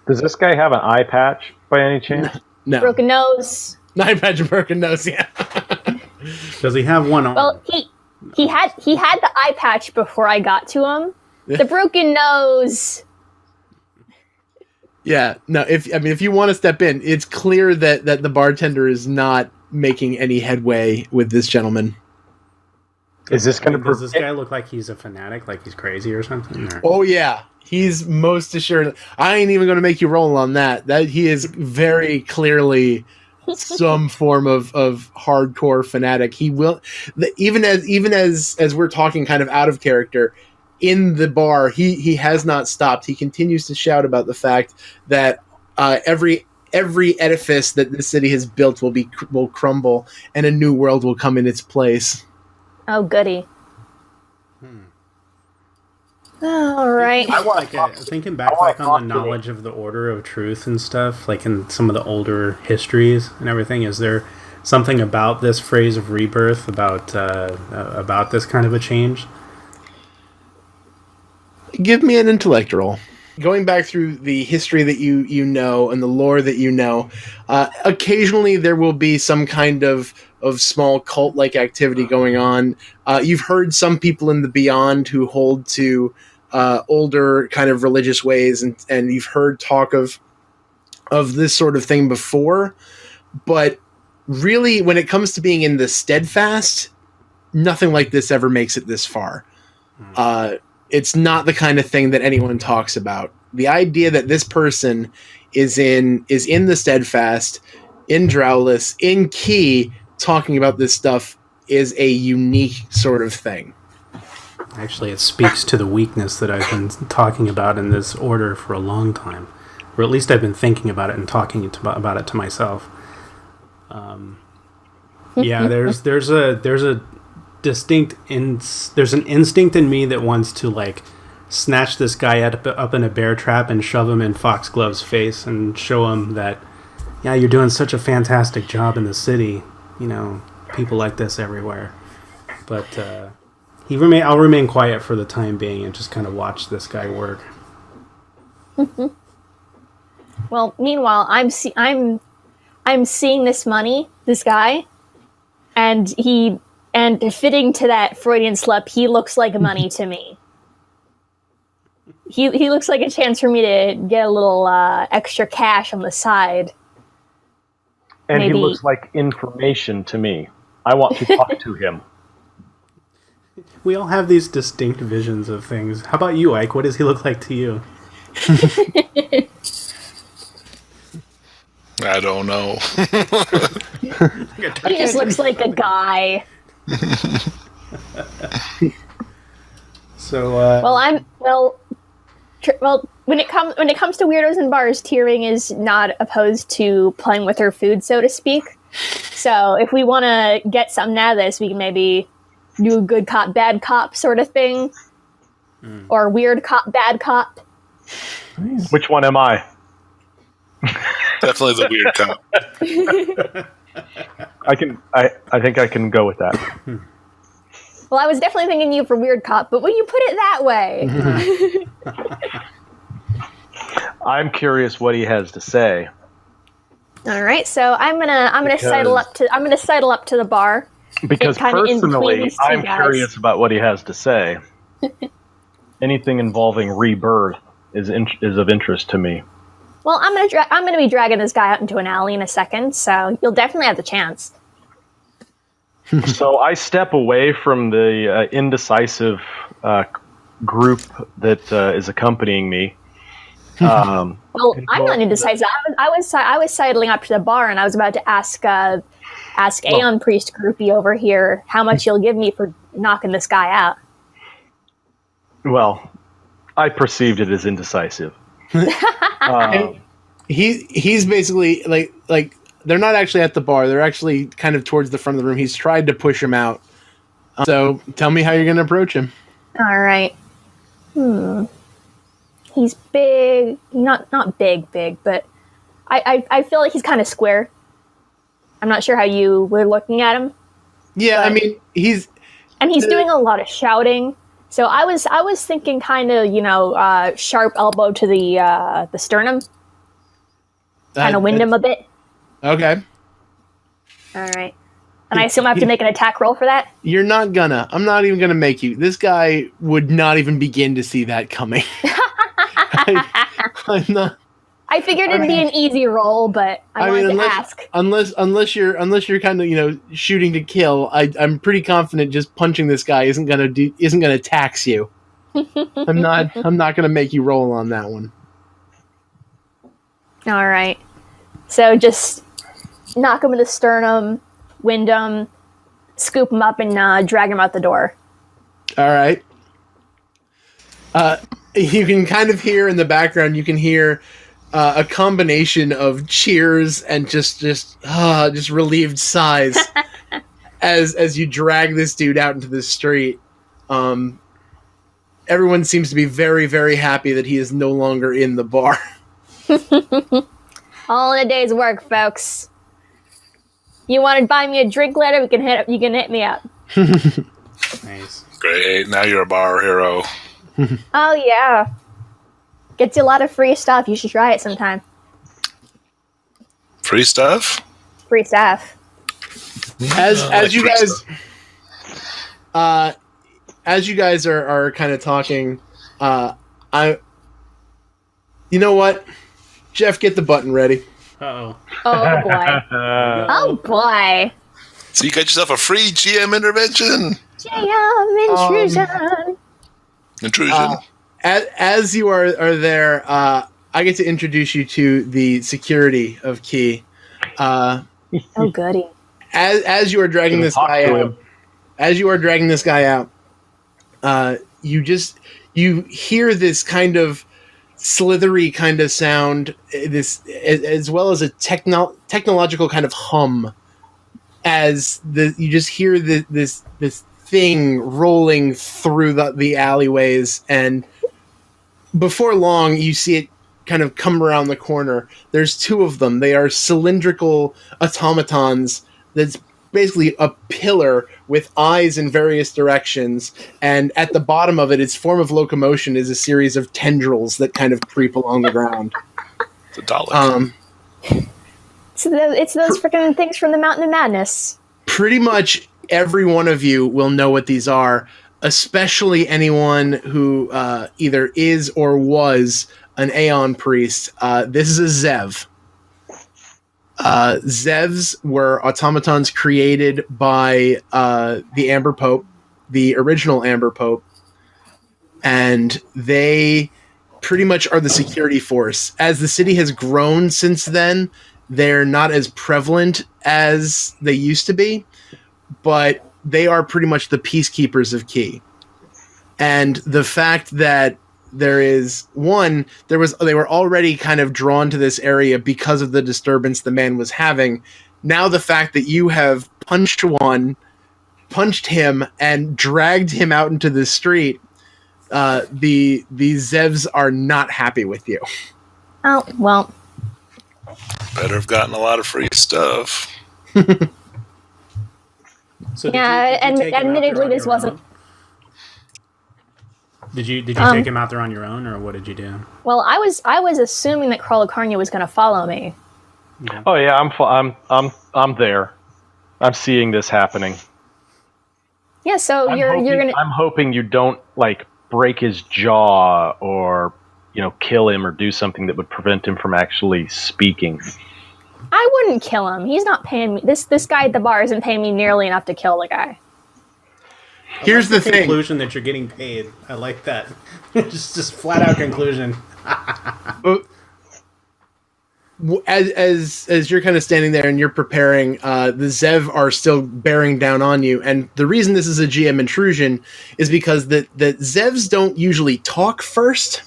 Does this guy have an eye patch by any chance? no, Broken nose. Nine Patrick Broken Nose, yeah. Does he have one arm? Well, he had the eye patch before I got to him. The broken nose. Yeah, no. If you want to step in, it's clear that the bartender is not making any headway with this gentleman. Is this going to Does this guy look like he's a fanatic, like he's crazy or something? Or? Oh yeah, he's most assured. I ain't even going to make you roll on that. That he is very clearly some form of hardcore fanatic. He will, even as we're talking kind of out of character in the bar, he has not stopped. He continues to shout about the fact that every edifice that the city has built will crumble and a new world will come in its place. Oh, goody. All right. I like thinking back like on the knowledge of the Order of Truth and stuff, like in some of the older histories and everything. Is there something about this phrase of rebirth, about this kind of a change? Give me an intellect roll. Going back through the history that you know and the lore that you know, occasionally there will be some kind of small cult-like activity going on. You've heard some people in the Beyond who hold to older kind of religious ways, and you've heard talk of this sort of thing before. But really, when it comes to being in the steadfast, nothing like this ever makes it this far. It's not the kind of thing that anyone talks about. The idea that this person is in the Steadfast, in Drowless, in Key, talking about this stuff is a unique sort of thing. Actually, it speaks to the weakness that I've been talking about in this order for a long time. Or at least I've been thinking about it and talking about it to myself. There's a distinct there's an instinct in me that wants to like snatch this guy up in a bear trap and shove him in Foxglove's face and show him that, yeah, you're doing such a fantastic job in the city. You know, people like this everywhere. But I'll remain quiet for the time being and just kind of watch this guy work. Well, meanwhile, I'm seeing this guy, and fitting to that Freudian slip, he looks like money to me. He looks like a chance for me to get a little extra cash on the side. And Maybe. He looks like information to me. I want to talk to him. We all have these distinct visions of things. How about you, Ike? What does he look like to you? I don't know. He just looks like a guy. So, when it comes to weirdos in bars, Tearing is not opposed to playing with her food, so to speak. So if we want to get something out of this, we can maybe do a good cop, bad cop sort of thing, or weird cop, bad cop. Which one am I? Definitely the weird cop. I think I can go with that. Well, I was definitely thinking you for weird cop, but when you put it that way, I'm curious what he has to say. all right. So I'm gonna sidle up to the bar. Because kinda in between personally, these two I'm guys. curious about what he has to say. Anything involving Rebirth is of interest to me. Well, I'm gonna be dragging this guy out into an alley in a second, so you'll definitely have the chance. So I step away from the indecisive group that is accompanying me. Well, I'm not indecisive. I was sidling up to the bar, and I was about to ask Aeon Priest groupie over here how much you'll give me for knocking this guy out. Well, I perceived it as indecisive. He's basically like they're not actually at the bar. They're actually kind of towards the front of the room. He's tried to push him out. So tell me how you're going to approach him. All right. He's big. Not big, but I feel like he's kind of square. I'm not sure how you were looking at him. Yeah, I mean, he's doing a lot of shouting. So I was thinking kind of, sharp elbow to the sternum. Kind of wind him a bit. Okay. All right. And I assume I have to make an attack roll for that? You're not gonna. I'm not even gonna make you. This guy would not even begin to see that coming. I'm not. I figured it'd be an easy roll, but I wanted to ask. Unless you're kind of shooting to kill, I'm pretty confident just punching this guy isn't gonna tax you. I'm not gonna make you roll on that one. All right. So just knock him in the sternum, wind him, scoop him up, and drag him out the door. All right. You can kind of hear in the background. You can hear a combination of cheers and just relieved sighs as you drag this dude out into the street. Everyone seems to be very, very happy that he is no longer in the bar. All in a day's work, folks. You want to buy me a drink later? You can hit me up. Nice. Great. Now you're a bar hero. Oh yeah, gets you a lot of free stuff. You should try it sometime. Free stuff? Free stuff. As you guys are kind of talking, you know what? Jeff, get the button ready. Uh-oh. Oh boy. Oh boy. So you got yourself a free GM intervention. GM intrusion. Intrusion. As you are there, I get to introduce you to the security of Key. Oh, goody. As you are dragging this guy out, you hear this kind of slithery kind of sound, this as well as a technological kind of hum, as you just hear this thing rolling through the alleyways, and before long you see it kind of come around the corner. There's two of them. They are cylindrical automatons that's basically a pillar with eyes in various directions, and at the bottom of it, its form of locomotion is a series of tendrils that kind of creep along the ground. It's a Dalek. It's those freaking things from the Mountain of Madness. Pretty much every one of you will know what these are, especially anyone who either is or was an Aeon priest. This is a Zev. Zevs were automatons created by the Amber Pope, the original Amber Pope, and they pretty much are the security force. As the city has grown since then, they're not as prevalent as they used to be, but they are pretty much the peacekeepers of Key. And the fact that they were already kind of drawn to this area because of the disturbance the man was having. Now the fact that you have punched him and dragged him out into the street, the Zevs are not happy with you. Oh, well. Better have gotten a lot of free stuff. So admittedly, this wasn't. Did you take him out there on your own, or what did you do? Well, I was assuming that Krolikarnia was going to follow me. Yeah. Oh yeah, I'm there. I'm seeing this happening. Yeah, so you're gonna. I'm hoping you don't break his jaw or kill him or do something that would prevent him from actually speaking. I wouldn't kill him. He's not paying me. This guy at the bar isn't paying me nearly enough to kill the guy. Here's the thing. Conclusion that you're getting paid. I like that. just flat out conclusion. As you're kind of standing there and you're preparing, the Zev are still bearing down on you. And the reason this is a GM intrusion is because the Zevs don't usually talk first.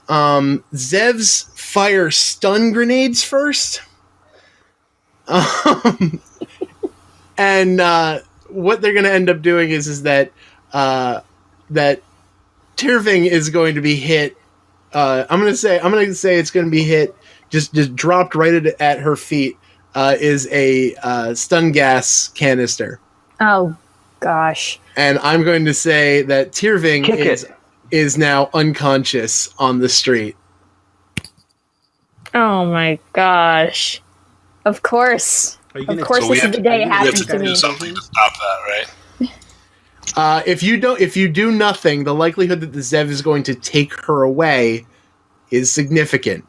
Zevs fire stun grenades first. And what they're going to end up doing is that that Tirving is going to be hit. I'm going to say it's going to be hit. Just dropped right at her feet is a stun gas canister. Oh gosh! And I'm going to say that Tirving is now unconscious on the street. Oh my gosh! Of course. Of course, this is the day it happens to me. We have to do something to stop that, right? If you do nothing, the likelihood that the Zev is going to take her away is significant.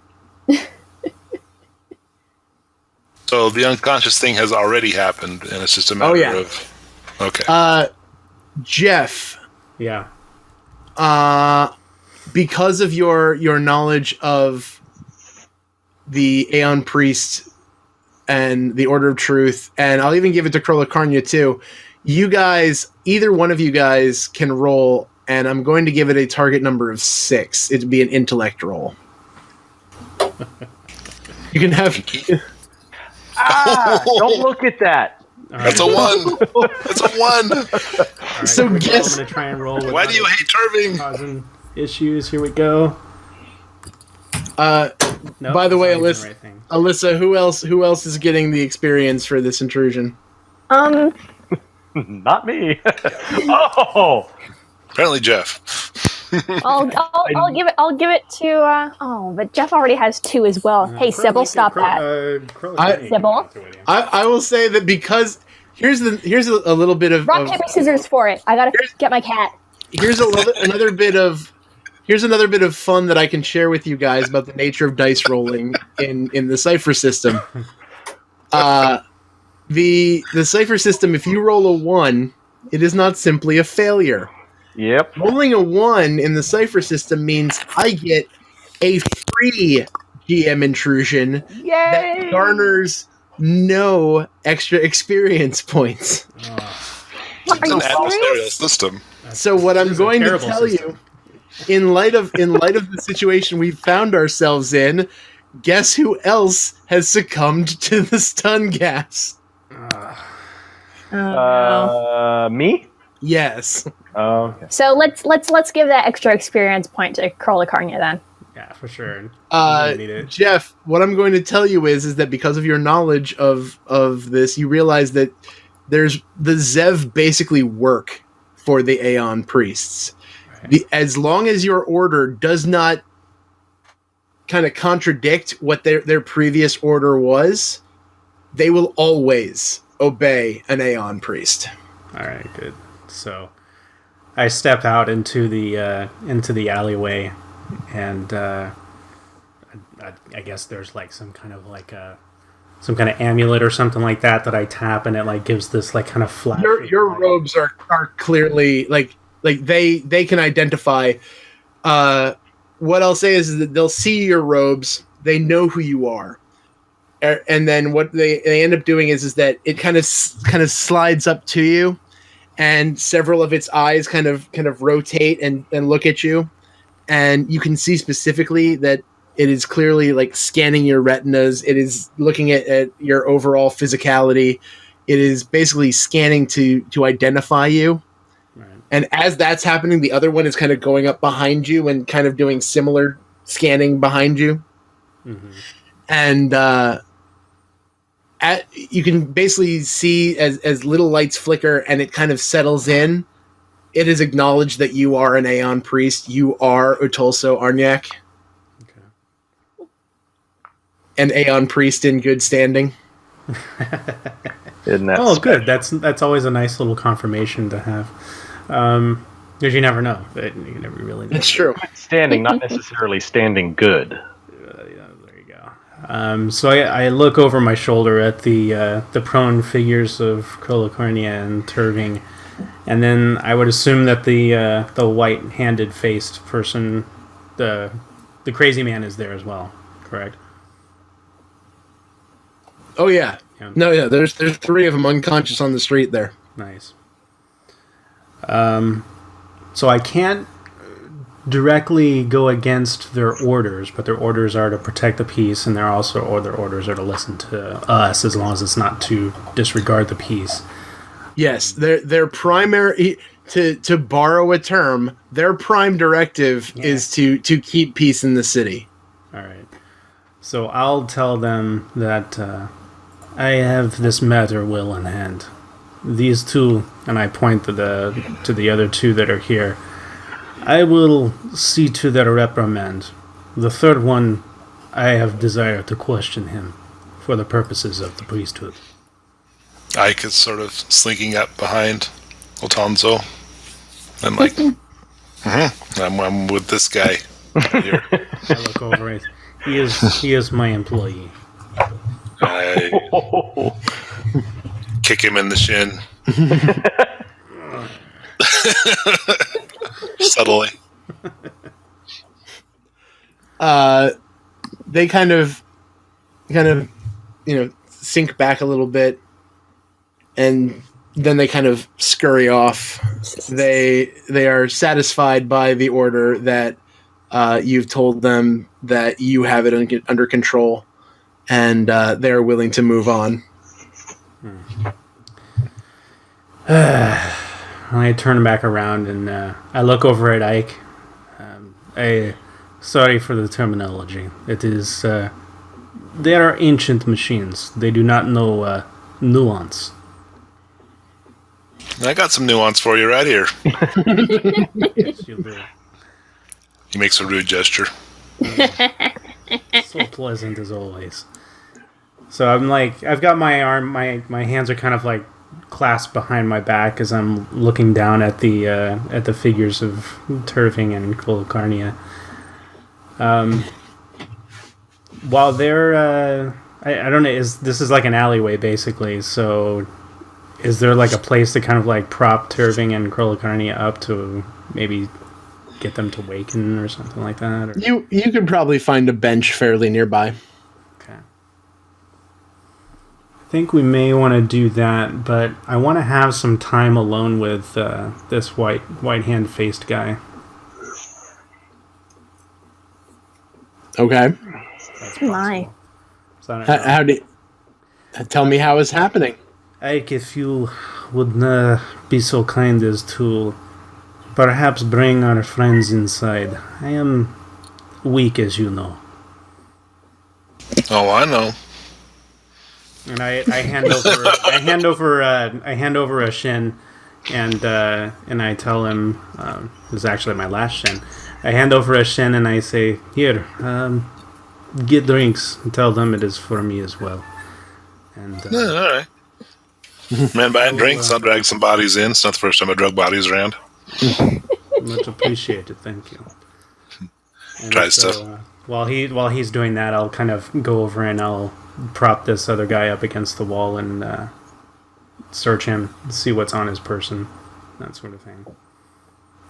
So the unconscious thing has already happened, and it's just a matter of... Okay. Jeff. Yeah. Because of your knowledge of the Aeon Priest and the Order of Truth, and I'll even give it to Krolikarnia too, you guys, either one of you guys can roll, and I'm going to give it a target number of 6. It'd be an intellect roll. You can have... Don't look at that. That's a 1. That's a 1. Right, so guess... I'm going to try and roll with Why do you hate Turving? causing issues. Here we go. Nope, by the way, that's not even the right thing. Alyssa, who else is getting the experience for this intrusion? Not me. Oh, Apparently Jeff. I'll give it to. But Jeff already has 2 as well. Hey, Sybil, stop that. Sybil, I will say that because here's a little bit of rock paper scissors for it. I gotta get my cat. Here's another bit of fun that I can share with you guys about the nature of dice rolling in the Cypher system. The Cypher system, if you roll a 1, it is not simply a failure. Yep. Rolling a 1 in the Cypher system means I get a free GM intrusion that garners no extra experience points. It's an adversarial system. So what I'm going to terrible tell system. you, in light of the situation we found ourselves in, guess who else has succumbed to the stun gas? Me? Yes. Oh, okay. So let's give that extra experience point to Krolikarnia then. Yeah, for sure. You're gonna need it. Jeff, what I'm going to tell you is that because of your knowledge of this, you realize that the Zev basically work for the Aeon priests. Right. As long as your order does not kind of contradict what their previous order was, they will always obey an Aeon priest. All right, good. So I step out into the alleyway, and I guess there's like some kind of amulet or something like that I tap, and it like gives this like kind of flash. Your robes are clearly like they can identify. What I'll say is that they'll see your robes, they know who you are, and then what they end up doing is that it kind of slides up to you, and several of its eyes kind of rotate and look at you, and you can see specifically that it is clearly like scanning your retinas. It is looking at your overall physicality. It is basically scanning to identify you. Right. And as that's happening, the other one is kind of going up behind you and kind of doing similar scanning behind you. Mm-hmm. And you can basically see as little lights flicker and it kind of settles in. It is acknowledged that you are an Aeon priest. You are Utolso Arnyak. An Aeon priest in good standing. Isn't that good. That's always a nice little confirmation to have, because you never know. You never really know. It's true. standing, not necessarily standing good? There you go. So I look over my shoulder at the prone figures of Krolikarnia and Turving, and then I would assume that the white-handed faced person, the crazy man, is there as well. Correct. Oh yeah. Yeah. No, yeah. There's three of them unconscious on the street there. Nice. So I can't directly go against their orders, but their orders are to protect the peace, and their orders are to listen to us, as long as it's not to disregard the peace. Yes, their primary, to borrow a term, their prime directive is to keep peace in the city. All right. So I'll tell them that I have this matter well in hand. These two, and I point to the other two that are here, I will see to their reprimand. The third one, I have desire to question him for the purposes of the priesthood. Ike is sort of slinking up behind Otanzo. I'm like, I'm with this guy here. I look over it. He is my employee. I kick him in the shin. Subtly. They kind of sink back a little bit, and then they kind of scurry off. They are satisfied by the order that you've told them that you have it under control, and they're willing to move on. I turn back around and I look over at Ike. Sorry for the terminology. It is they are ancient machines. They do not know nuance. I got some nuance for you right here. Yes, you do. He makes a rude gesture. So pleasant as always. So I'm like, I've got my arm, my hands are kind of like clasped behind my back as I'm looking down at the figures of Turving and Krolikarnia. While they're, I don't know, this is like an alleyway basically. So, is there like a place to kind of like prop Turving and Krolikarnia up to maybe get them to waken or something like that? Or? You could probably find a bench fairly nearby. Okay. I think we may want to do that, but I want to have some time alone with this white hand-faced guy. Okay. That's My. possible. So How do? Tell me how it's happening. Ike, if you would be so kind as to perhaps bring our friends inside. I am weak, as you know. Oh, I know. And I hand over a shin, and I tell him this is actually my last shin. I hand over a shin and I say, "Here, get drinks and tell them it is for me as well." And Yeah, all right. Man, buying drinks, I'll drag some bodies in. It's not the first time I drug bodies around. much appreciated, thank you. And Tries to. While he's doing that, I'll kind of go over and I'll prop this other guy up against the wall and search him, see what's on his person, that sort of thing.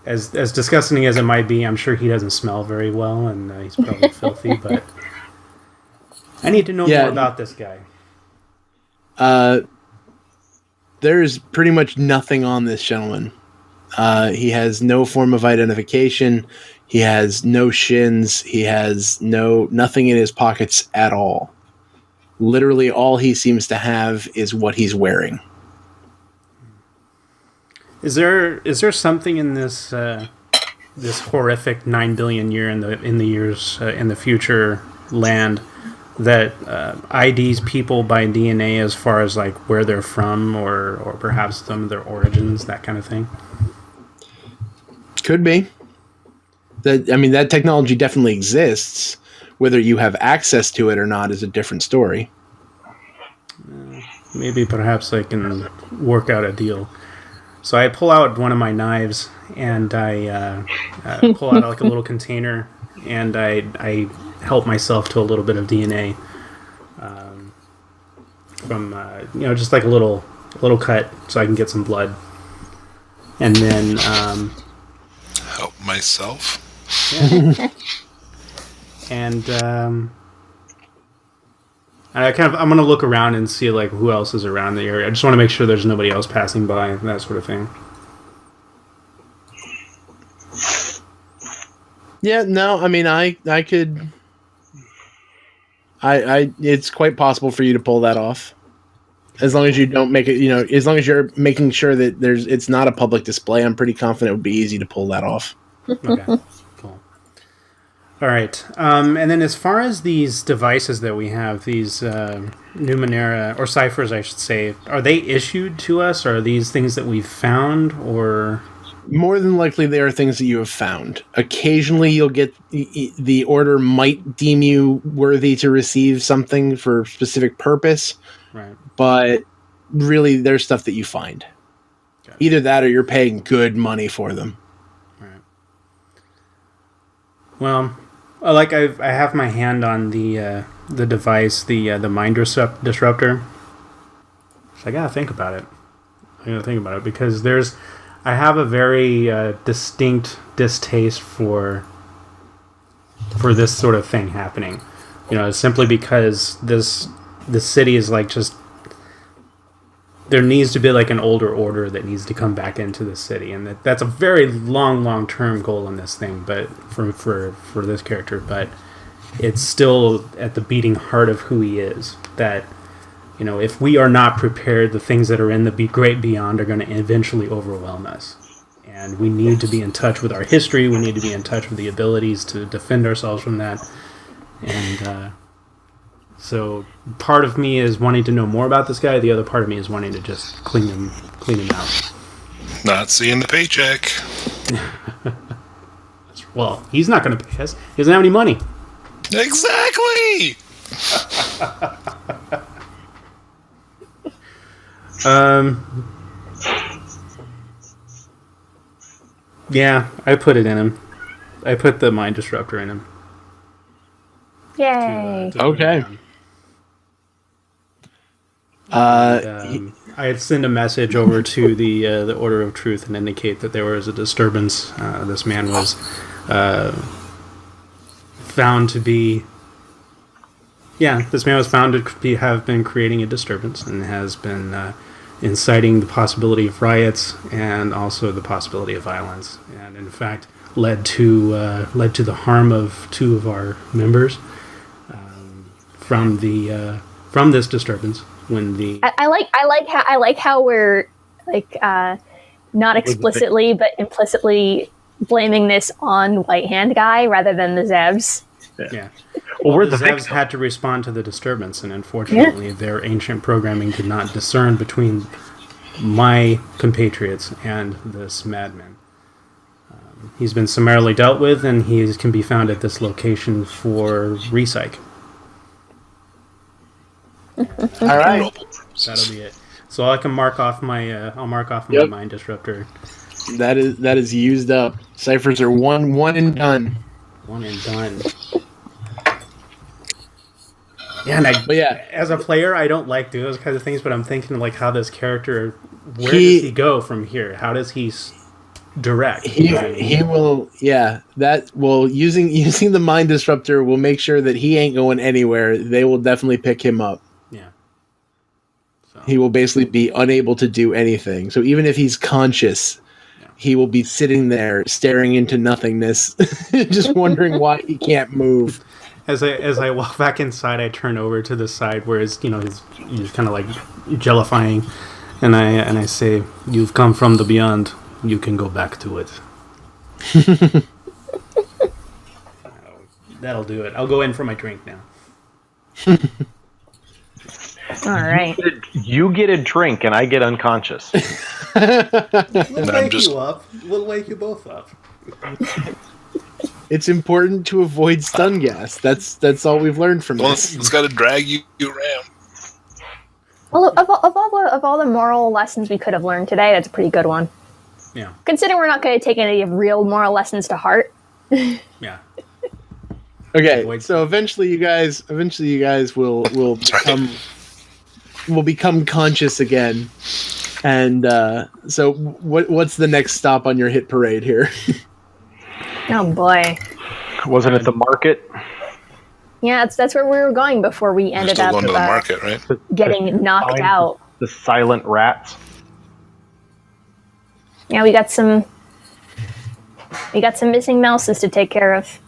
As disgusting as it might be, I'm sure he doesn't smell very well, and he's probably filthy. But I need to know more about this guy. There's pretty much nothing on this gentleman. He has no form of identification. He has no shins. He has nothing in his pockets at all. Literally, all he seems to have is what he's wearing. Is there something in this this horrific 9 billion year in the years in the future land that IDs people by DNA as far as like where they're from or perhaps some of their origins, that kind of thing? Could be. That technology definitely exists. Whether you have access to it or not is a different story. Maybe perhaps I can work out a deal. So I pull out one of my knives and I pull out like a little container and I help myself to a little bit of DNA from just like a little cut so I can get some blood, and then Help myself. yeah. And I'm gonna look around and see like who else is around the area. I just want to make sure there's nobody else passing by, that sort of thing. Yeah, no, I could. It's quite possible for you to pull that off, as long as you don't make it. As long as you're making sure that it's not a public display. I'm pretty confident it would be easy to pull that off. Okay, cool. All right, and then as far as these devices that we have, these Numenera or ciphers, I should say, are they issued to us? Or are these things that we've found, or? More than likely, they are things that you have found. Occasionally, you'll get the order might deem you worthy to receive something for a specific purpose, Right. But really, there's stuff that you find. Got it. Either that, or you're paying good money for them. Right. Well, like I have my hand on the device, the mind disruptor. So I gotta think about it. Because I have a very distinct distaste for this sort of thing happening. Simply because the city is like just, there needs to be like an older order that needs to come back into the city, and that's a very long term goal in this thing. But for this character, but it's still at the beating heart of who he is. That if we are not prepared, the things that are in the great beyond are going to eventually overwhelm us. And we need to be in touch with our history. We need to be in touch with the abilities to defend ourselves from that. And so part of me is wanting to know more about this guy. The other part of me is wanting to just clean him out. Not seeing the paycheck. Well, he's not going to pay us. He doesn't have any money. Exactly! Yeah, I put it in him. I put the mind disruptor in him. Yay! to Okay. And I had sent a message over to the Order of Truth and indicate that there was a disturbance. This man was found to be. Yeah, this man was found to have been creating a disturbance and has been inciting the possibility of riots and also the possibility of violence, and in fact led to the harm of 2 of our members from this disturbance. When the I like how we're like not explicitly but implicitly blaming this on White Hand guy rather than the Zevs. Yeah. Well, we're the the Zevs victim. had to respond to the disturbance, and unfortunately, their ancient programming did not discern between my compatriots and this madman. He's been summarily dealt with, and he can be found at this location for recyc. All right. That'll be it. So I can mark off my Yep. mind disruptor. That is used up. Ciphers are one and done. One and done. Yeah, and But yeah, as a player, I don't like doing those kinds of things, but I'm thinking like how this character, where does He- he go from here? How does he direct? he will. Yeah, that will using the mind disruptor will make sure that he ain't going anywhere. They will definitely pick him up. Yeah. So, He will basically be unable to do anything. So even if he's conscious, he will be sitting there staring into nothingness, just wondering why he can't move. as I walk back inside, I turn over to the side where he's kind of like jellifying, and I say, "You've come from the beyond. You can go back to it." That'll do it. I'll go in for my drink now. All right. You get a drink and I get unconscious. We'll I'm wake just- you up. We'll wake you both up. It's important to avoid stun gas. That's all we've learned from Well, this. it's got to drag you around. Well, of all the moral lessons we could have learned today, that's a pretty good one. Yeah. Considering we're not going to take any real moral lessons to heart. Yeah. Okay, Avoid- so eventually you guys will right. become conscious again. And so what's the next stop on your hit parade here? Oh boy. Wasn't it the market? Yeah, that's where we were going before we We're ended still up going to the market, right? getting knocked Fine. out. The silent rats. Yeah, we got some missing mouses to take care of.